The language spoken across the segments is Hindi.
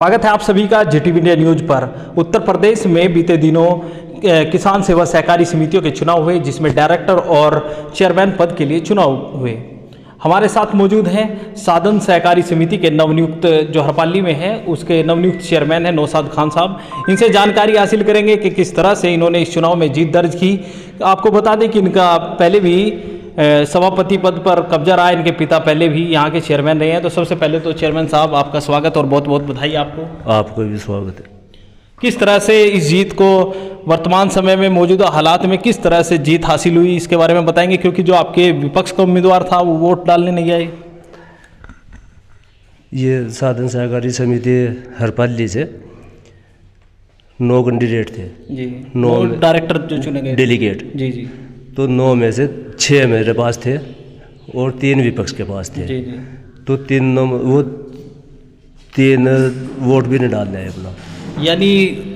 स्वागत है आप सभी का जीटीवी इंडिया न्यूज पर। उत्तर प्रदेश में बीते दिनों किसान सेवा सहकारी समितियों के चुनाव हुए, जिसमें डायरेक्टर और चेयरमैन पद के लिए चुनाव हुए। हमारे साथ मौजूद हैं साधन सहकारी समिति के नवनियुक्त, जो हरपाली में है, उसके नवनियुक्त चेयरमैन हैं नौशाद खान साहब। इनसे जानकारी हासिल करेंगे कि किस तरह से इन्होंने इस चुनाव में जीत दर्ज की। आपको बता दें कि इनका पहले भी सभापति पद पर कब्जा रहा। इनके पिता पहले भी यहाँ के चेयरमैन रहे हैं। तो सबसे पहले तो चेयरमैन साहब, आपका स्वागत और बहुत बहुत बधाई आपको। आपको भी स्वागत है। किस तरह से इस जीत को वर्तमान समय में मौजूदा हालात में किस तरह से जीत हासिल हुई, इसके बारे में बताएंगे, क्योंकि जो आपके विपक्ष का उम्मीदवार था वो वोट डालने नहीं आए। ये साधन सहकारी समिति हरपाली से 9 कैंडिडेट थे जी, 9 डायरेक्टर जो चुने गए डेलीगेट। जी जी तो 9 में से 6 मेरे पास थे और 3 विपक्ष के पास थे। जी जी तो 3 वोट भी नहीं डाल रहे अपना, यानी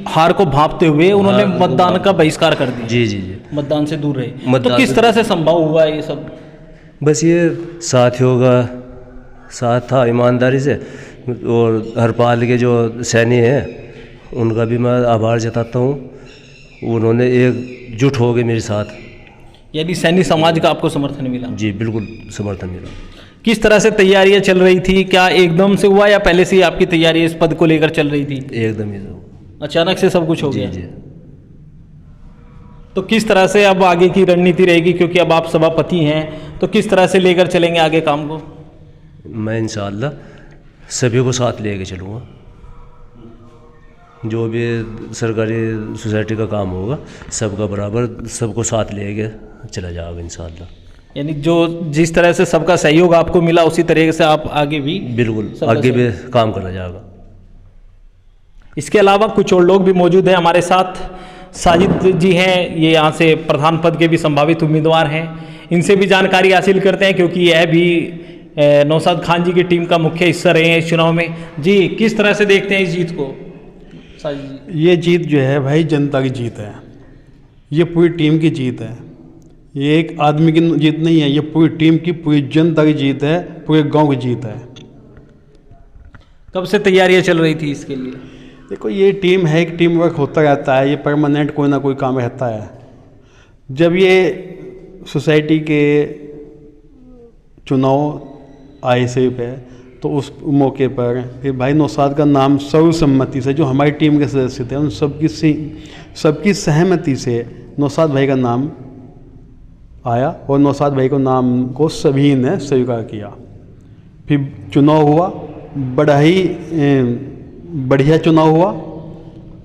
हार को भांपते हुए उन्होंने मतदान का बहिष्कार कर दिया। जी जी जी, मतदान से दूर रहे। तो मतदान किस से तरह से संभव हुआ ये सब? बस ये साथियों का साथ था, ईमानदारी से। और हरपाल के जो सैनी हैं उनका भी मैं आभार जताता हूँ। उन्होंने एकजुट हो गए मेरे साथ। यानी सैनी समाज का आपको समर्थन मिला? जी बिल्कुल समर्थन मिला। किस तरह से तैयारियां चल रही थी? क्या एकदम से हुआ या पहले से ही आपकी तैयारी इस पद को लेकर चल रही थी? एकदम ही अचानक से सब कुछ हो गया? जी। तो किस तरह से अब आगे की रणनीति रहेगी, क्योंकि अब आप सभापति हैं, तो किस तरह से लेकर चलेंगे आगे काम को? मैं इंशाअल्लाह सभी को साथ लेके चलूँगा। जो भी सरकारी सोसाइटी का काम होगा सबका बराबर सबको साथ लेके चला जाएगा इंशाअल्लाह। यानी जो जिस तरह से सबका सहयोग आपको मिला उसी तरीके से आप आगे भी बिल्कुल आगे भी काम करा जाएगा। इसके अलावा कुछ और लोग भी मौजूद हैं हमारे साथ। साजिद जी हैं, ये यहाँ से प्रधान पद के भी संभावित उम्मीदवार हैं। इनसे भी जानकारी हासिल करते हैं, क्योंकि यह भी नौशाद खान जी की टीम का मुख्य हिस्सा रहे हैं इस चुनाव में। जी, किस तरह से देखते हैं इस जीत को? साजिद जी, ये जीत जो है भाई जनता की जीत है, ये पूरी टीम की जीत है। ये एक आदमी की जीत नहीं है, ये पूरी टीम की, पूरी जनता की जीत है, पूरे गांव की जीत है। कब से तैयारियां चल रही थी इसके लिए? देखो, ये टीम है, एक टीम वर्क होता रहता है, ये परमानेंट कोई ना कोई काम रहता है। जब ये सोसाइटी के चुनाव आए से पे, तो उस मौके पर फिर भाई नौशाद का नाम सर्वसम्मति से, जो हमारी टीम के सदस्य थे उन सबकी सहमति से नौशाद भाई का नाम आया और नौशाद भाई को नाम को सभी ने स्वीकार किया। फिर चुनाव हुआ, बड़ा ही बढ़िया चुनाव हुआ।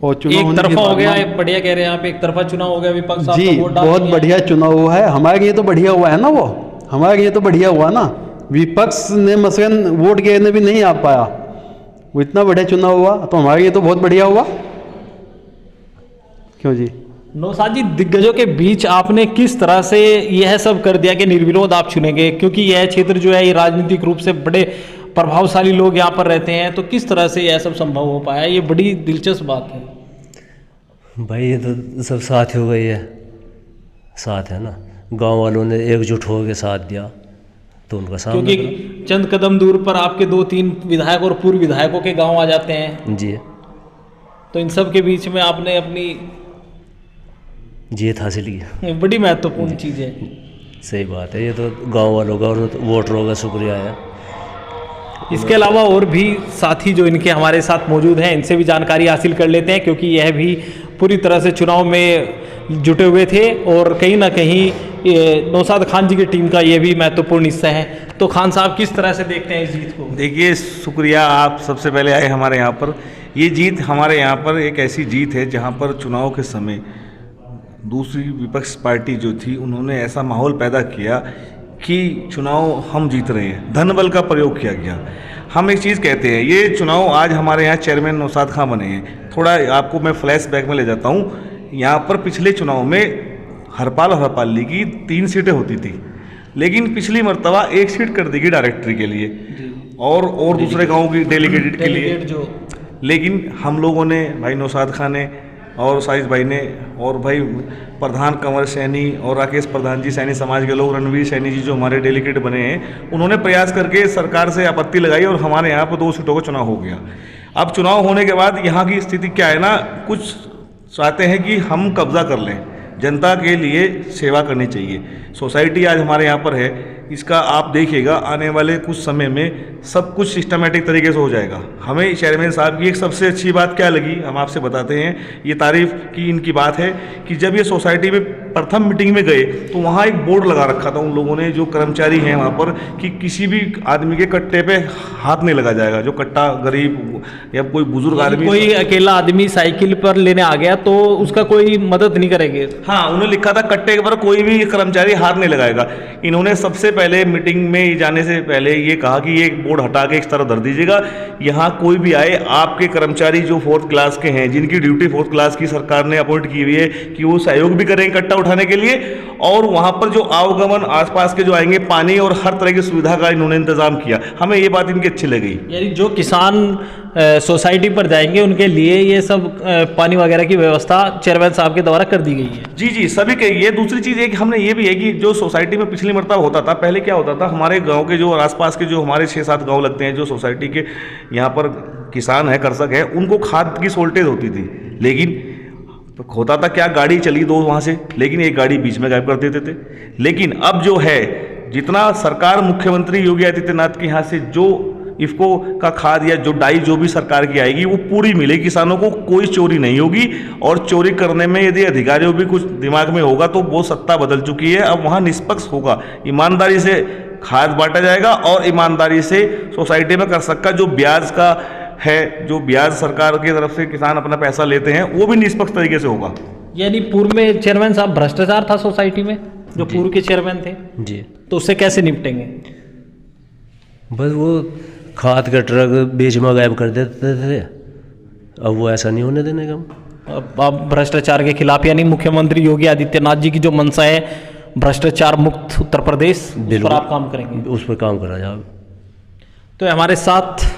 और चुनाव एक तरफा हो गया, बढ़िया कह रहे हैं आप, एक तरफा चुनाव हो गया। विपक्ष जी, बहुत बढ़िया चुनाव हुआ है। हमारे लिए तो बढ़िया हुआ है ना, वो हमारे लिए तो बढ़िया हुआ ना। विपक्ष ने मसलन वोट गिरने भी नहीं आ पाया, वो इतना बढ़िया चुनाव हुआ, तो हमारे लिए तो बहुत बढ़िया हुआ। क्यों जी? नौशाद जी, दिग्गजों के बीच आपने किस तरह से यह सब कर दिया कि निर्विरोध आप चुनेंगे, क्योंकि यह क्षेत्र जो है ये राजनीतिक रूप से बड़े प्रभावशाली लोग यहाँ पर रहते हैं, तो किस तरह से यह सब संभव हो पाया? ये बड़ी दिलचस्प बात है भाई। ये तो सब साथ हो गई है, साथ है ना। गांव वालों ने एकजुट हो के साथ दिया तो उनका सामना, क्योंकि चंद कदम दूर पर आपके 2-3 विधायक और पूर्व विधायकों के गांव आ जाते हैं जी। तो इन सब के बीच में आपने अपनी जीत हासिल की, बड़ी महत्वपूर्ण चीज़ है। सही बात है। ये तो गांव वालों का और वोटरों का शुक्रिया है। इसके अलावा और भी साथी जो इनके हमारे साथ मौजूद हैं, इनसे भी जानकारी हासिल कर लेते हैं, क्योंकि यह भी पूरी तरह से चुनाव में जुटे हुए थे और कहीं ना कहीं नौशाद खान जी की टीम का ये भी महत्वपूर्ण हिस्सा है। तो खान साहब, किस तरह से देखते हैं इस जीत को? देखिए, शुक्रिया, आप सबसे पहले आए हमारे यहाँ पर। ये जीत हमारे यहाँ पर एक ऐसी जीत है जहाँ पर चुनाव के समय दूसरी विपक्ष पार्टी जो थी उन्होंने ऐसा माहौल पैदा किया कि चुनाव हम जीत रहे हैं, धन बल का प्रयोग किया गया। हम एक चीज़ कहते हैं, ये चुनाव आज हमारे यहाँ चेयरमैन नौशाद खान बने हैं। थोड़ा आपको मैं फ्लैशबैक में ले जाता हूँ। यहाँ पर पिछले चुनाव में हरपाल और हरपाली की 3 सीटें होती थी, लेकिन पिछली मर्तबा 1 सीट कर दी गई डायरेक्टरी के लिए और दूसरे गाँव की डेलीगेटेड के लिए। लेकिन हम लोगों ने, भाई नौशाद खान ने और साजिद भाई ने, और भाई प्रधान कंवर सैनी और राकेश प्रधान जी सैनी समाज के लोग, रणवीर सैनी जी जो हमारे डेलीगेट बने हैं, उन्होंने प्रयास करके सरकार से आपत्ति लगाई और हमारे यहाँ पर 2 सीटों का चुनाव हो गया। अब चुनाव होने के बाद यहाँ की स्थिति क्या है ना, कुछ चाहते हैं कि हम कब्जा कर लें, जनता के लिए सेवा करनी चाहिए। सोसाइटी आज हमारे यहाँ पर है, इसका आप देखिएगा आने वाले कुछ समय में सब कुछ सिस्टमेटिक तरीके से हो जाएगा। हमें चेयरमैन साहब की एक सबसे अच्छी बात क्या लगी, हम आपसे बताते हैं। ये तारीफ की इनकी बात है कि जब ये सोसाइटी में प्रथम मीटिंग में गए तो वहाँ एक बोर्ड लगा रखा था उन लोगों ने, जो कर्मचारी हैं वहाँ पर, कि किसी भी आदमी के कट्टे पे हाथ नहीं लगा जाएगा। जो कट्टा गरीब या कोई बुजुर्ग आदमी, कोई अकेला आदमी साइकिल पर लेने आ गया तो उसका कोई मदद नहीं करेंगे। हाँ, उन्होंने लिखा था कट्टे पर कोई भी कर्मचारी हाथ नहीं लगाएगा। इन्होंने सबसे पहले मीटिंग में जाने से पहले ये कहा कि ये बोर्ड हटा के एक तरफ धर दीजिएगा, यहाँ कोई भी आए, आपके कर्मचारी जो 4th क्लास के हैं, जिनकी ड्यूटी 4th क्लास की सरकार ने अपॉइंट की हुई है, कि वो सहयोग भी करें कट्टा उठाने के लिए, और वहाँ पर जो आवागमन आसपास के जो आएंगे, पानी और हर तरह की सुविधा का इन्होंने इंतजाम किया। हमें ये बात इनकी अच्छी लगी। यानी जो किसान सोसाइटी पर जाएंगे उनके लिए ये सब पानी वगैरह की व्यवस्था चेयरमैन साहब के द्वारा कर दी गई है। जी जी, सभी के ये। दूसरी चीज़ है कि हमने ये भी है कि जो सोसाइटी में पिछली मरतबा होता था, पहले क्या होता था, हमारे गांव के जो आसपास के जो हमारे 6-7 गांव लगते हैं, जो सोसाइटी के यहाँ पर किसान है, कृषक है, उनको खाद की शॉर्टेज होती थी। लेकिन होता था क्या, गाड़ी चली 2 वहाँ से, लेकिन एक गाड़ी बीच में गायब कर देते थे। लेकिन अब जो है, जितना सरकार मुख्यमंत्री योगी आदित्यनाथ के यहाँ से जो इफ़को का खाद या जो डाई जो भी सरकार की आएगी वो पूरी मिलेगी किसानों को, कोई चोरी नहीं होगी। और चोरी करने में यदि अधिकारियों भी कुछ दिमाग में होगा तो वो सत्ता बदल चुकी है, अब वहाँ निष्पक्ष होगा, ईमानदारी से खाद बांटा जाएगा और ईमानदारी से सोसाइटी में कृषक का जो ब्याज का है, जो ब्याज सरकार की तरफ से किसान अपना पैसा लेते हैं, वो भी निष्पक्ष तरीके से होगा। यानी पूर्व में चेयरमैन साहब भ्रष्टाचार था सोसाइटी में, जो पूर्व के चेयरमैन थे जी, तो उससे कैसे निपटेंगे? बस वो खाद का ट्रक बीच में गायब कर देते थे, अब वो ऐसा नहीं होने देने का। अब भ्रष्टाचार के खिलाफ, यानी मुख्यमंत्री योगी आदित्यनाथ जी की जो मंशा है भ्रष्टाचार मुक्त उत्तर प्रदेश, उस पर आप काम करेंगे? उस पर काम करा जाए। तो हमारे साथ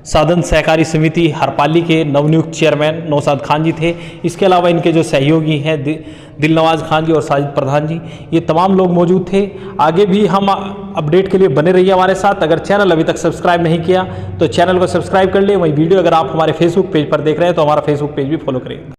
साधन सहकारी समिति हरपाली के नवनियुक्त चेयरमैन नौशाद खान जी थे। इसके अलावा इनके जो सहयोगी हैं दिलनवाज खान जी और साजिद प्रधान जी, ये तमाम लोग मौजूद थे। आगे भी हम अपडेट के लिए बने रहिए हमारे साथ। अगर चैनल अभी तक सब्सक्राइब नहीं किया तो चैनल को सब्सक्राइब कर लिए। वहीं वीडियो अगर आप हमारे फेसबुक पेज पर देख रहे हैं तो हमारा फेसबुक पेज भी फॉलो करें।